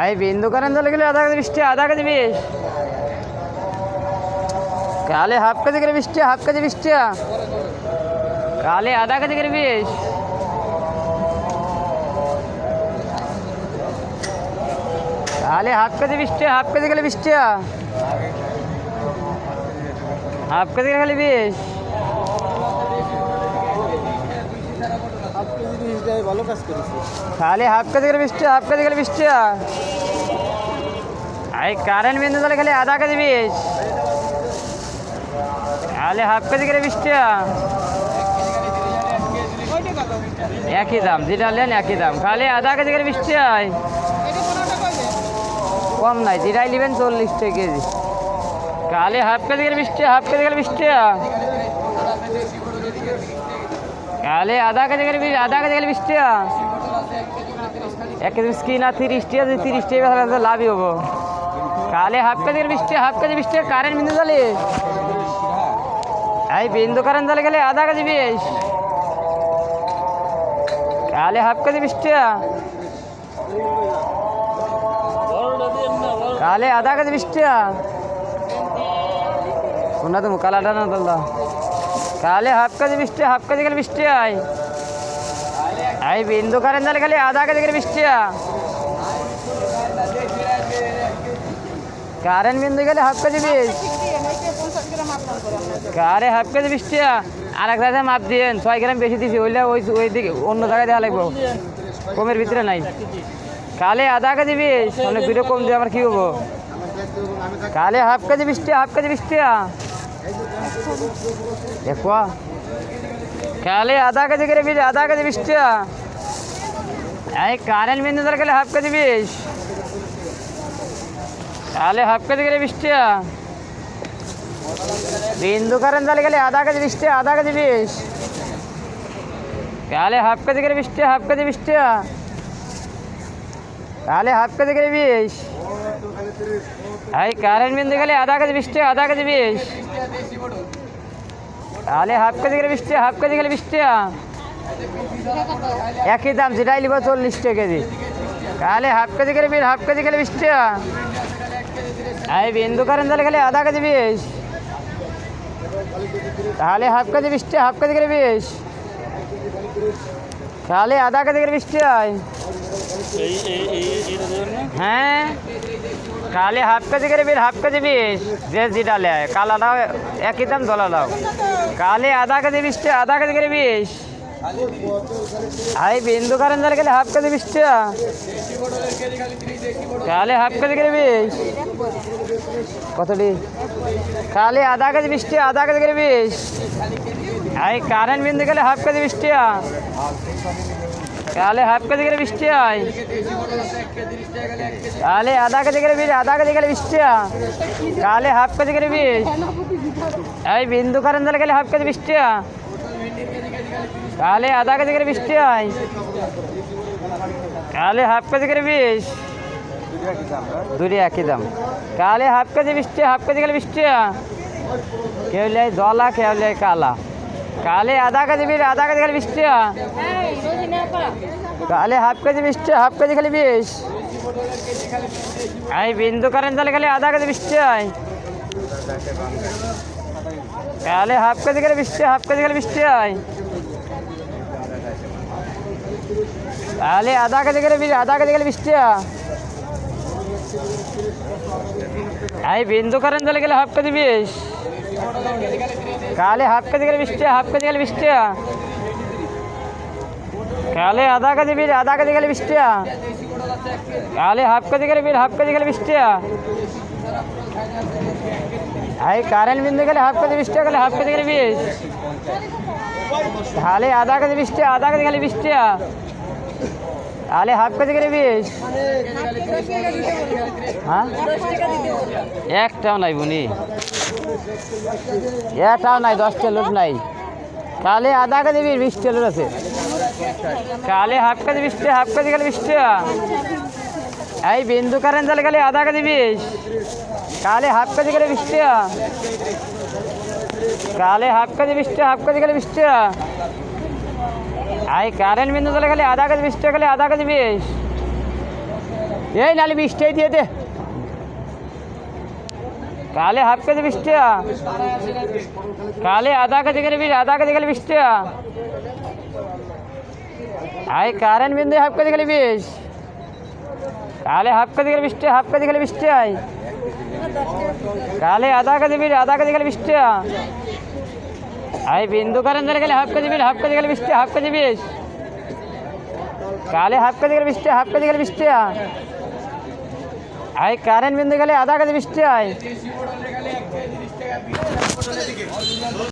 এই বিন্দু কারেন জলে গেলে আধা কেজি 20 টাকা, আধা কেজি 20। কালে হাফ কেজি করে 20 টাকা, হাফ কেজি 20 টাকা। কালে আধা কেজি করে 20। কালে হাফ কেজি 20 টাকা, হাফ কেজি গেলে 20 টাকা। হাফ কেজি খালি 20। ভালো কাজ করেছে। খালি হাফ কেজি করে 20 টাকা, হাফ কেজি গেলে 20 টাকা। এই কারেন্ট বিন্দু জলে খালি আধা কেজি 20। খালি হাফ কেজি করে 20 টাকা। একই দাম, যেটা নেন একই দাম। খালি আধা কেজি করে 20 টাকায় কম নাই, যেটাই নেবেন 40 টাকা কেজি। খালি হাফ কেজি করে 20 টাকা, হাফ কেজি গেলে 20 টাকা। খালি আধা কেজি করে 20, আধা কেজি গেলে 20 টাকা। 1 কেজি স্কিন আর 30 টাকা, যদি 30 টাকা তাহলে লাভই হবো। খালি হাফ কেজি করে 20 টাকা, হাফ কেজি 20 টাকা। কারেন্ট বিন্দু জলে এই বিন্দু কারেন্ট জলে গেলে আধা কেজি 20। খালি হাফ কেজি 20 টাকা। কালে আধা কেজি 20 টাকা। কোনটা তুমি কালাটা না দাদা? কালে হাফ কেজি 20 টাকা, হাফ কেজি গেলে 20 টাকায়। এই বিন্দু কারেন্ট জলে খালি আধা কেজি করে 20 টাকা। কারেন্ট বিন্দু গেলে হাফ কেজি 20। কারে হাফ কেজি 20 টাকা। আর এক জায়গায় মাপ দিয়েন, 6 গ্রাম বেশি দিছি, ওইলে ওই দিকে অন্য জায়গায় দেওয়া লাগবো, কমের ভিতরে নাই। কালে আধা কেজি 20, মানে দুটো কম দিয়ে আমার কি হবো? কালে হাফ কেজি 20 টাকা, হাফ কেজি 20 টাকা। দেখো কালে আধা কেজি করে 20, আধা কেজি 20 টাকা। এই কারেন্ট বিন্দু ধরে গেলে হাফ কেজি 20। কালে হাফ কেজি করে 20 টাকা। বিন্দু কারেন্ট জলে গেলে আধা কেজি 20 টাকা, আধা কেজি 20। কালে হাফ কেজি করে 20 টাকা, হাফ কেজি 20 টাকা। কালে হাফ কেজি করে 20। এই কারেন্ট বিন্দু গেলে আধা কেজি 20 টাকা, আধা কেজি 20। কালে হাফ কেজি করে 20 টাকা, হাফ কেজি গেলে 20 টাকা। একই দাম, যেটাই নিব 40 টাকা কেজি। কালে হাফ কেজি করে 20, হাফ কেজি গেলে 20 টাকা। এই বিন্দু কারেন্ট জলে গেলে আধা কেজি 20। তাহলে হাফ কেজি 20 টাকা, হাফ কেজি করে 20। তাহলে আধা কেজি করে 20 টাকায়। হ্যাঁ, তাহলে হাফ কেজি করে 20, হাফ কেজি 20। যে যেটা নেয়, কালাটাও একই দাম, দলাটাও। কালে আধা কেজি 20 টাকা, আধা কেজি করে 20। এই বিন্দু কারেন্ট জলে গেলে হাফ কেজি 20 টাকা। তাহলে হাফ কেজি করে 20। কতটি? কালে আধা কেজি 20 টাকা, আধা কেজি করে 20। এই কারেন্ট বিন্দু গেলে হাফ কেজি 20 টাকা। কালে হাফ কেজি করে 20 টাকায়। কালে আধা কেজি করে 20, আধা কেজি গেলে 20 টাকা। কালে হাফ কেজি করে 20। এই বিন্দু কারেন্ট জলে গেলে হাফ কেজি 20 টাকা। কালে আধা কেজি করে 20 টাকায়। কালে হাফ কেজি করে 20। দুটি একই দাম। কালে হাফ কেজি 20 টাকা, হাফ কেজি গেলে 20 টাকা। কেউ লেয় দলা, কেউ লেয় কালা। কালে আধা কেজি 20, আধা কেজি গেলে 20 টাকা। কালে হাফ কেজি 20 টাকা, হাফ কেজি খালি 20। এই বিন্দু কারেন্ট জলে খালি আধা কেজি 20 টাকায়। কালে হাফ কেজি করে 20 টাকা, হাফ কেজি খালি 20 টাকায়। কালে আধা কেজি করে 20, আধা কেজি গেলে 20 টাকা। এই বিন্দু কারেন্ট জলে গেলে হাফ কেজি 20। কালে হাফ কেজি করে 20 টাকা, হাফ কেজি গেলে 20 টাকা। কালে আধা কেজি 20, আধা কেজি গেলে 20 টাকা। কালে হাফ কেজি করে 20, হাফ কেজি গেলে 20 টাকা। এই কারেন্ট বিন্দু গেলে হাফ কেজি 20 টাকা, গেলে হাফ কেজি গেলে 20। তাহলে আধা কেজি 20 টাকা, আধা কেজি গেলে 20 টাকা। তাহলে হাফ কেজি করে 20। হ্যাঁ, একটাও নাই বুনি, একটাও নাই, 10টা লোট নাই। কালে আধা কেজি 20টা লোট আছে। কালে হাফ কেজি 20 টাকা, হাফ কেজি গেলে 20 টাকা। এই বিন্দু কারেন্ট জলে গেলে আধা কেজি 20। কালে হাফ কেজি করে 20 টাকা। কালে হাফ কেজি 20 টাকা, হাফ কেজি গেলে 20 টাকা। এই কারেন্ট বিন্দু জলে গেলে আধা কেজি 20 টাকা, গেলে আধা কেজি 20। এই নালে 20 টাকাই দিয়ে দে। কালে হাফ কেজি 20 টাকা, কালে আধা কেজি গেলে 20, আধা কেজি গেলে 20 টাকা। আই কারেন্ট বিন্দু হাফ কেজি গেলে 20, কালে হাফ কেজি গেলে 20 টাকা, হাফ কেজি গেলে 20 টাকা। কালে আধা কেজি 20, আধা কেজি গেলে 20 টাকা। আই বিন্দু কারেন্ট ধরে গেলে হাফ কেজি 20, হাফ কেজি গেলে 20 টাকা, হাফ কেজি 20। কালে হাফ কেজি গেলে 20 টাকা, হাফ কেজি গেলে 20 টাকা। আই কারেন্ট বিন্দু গেলে আধা কেজি 20 টাকা।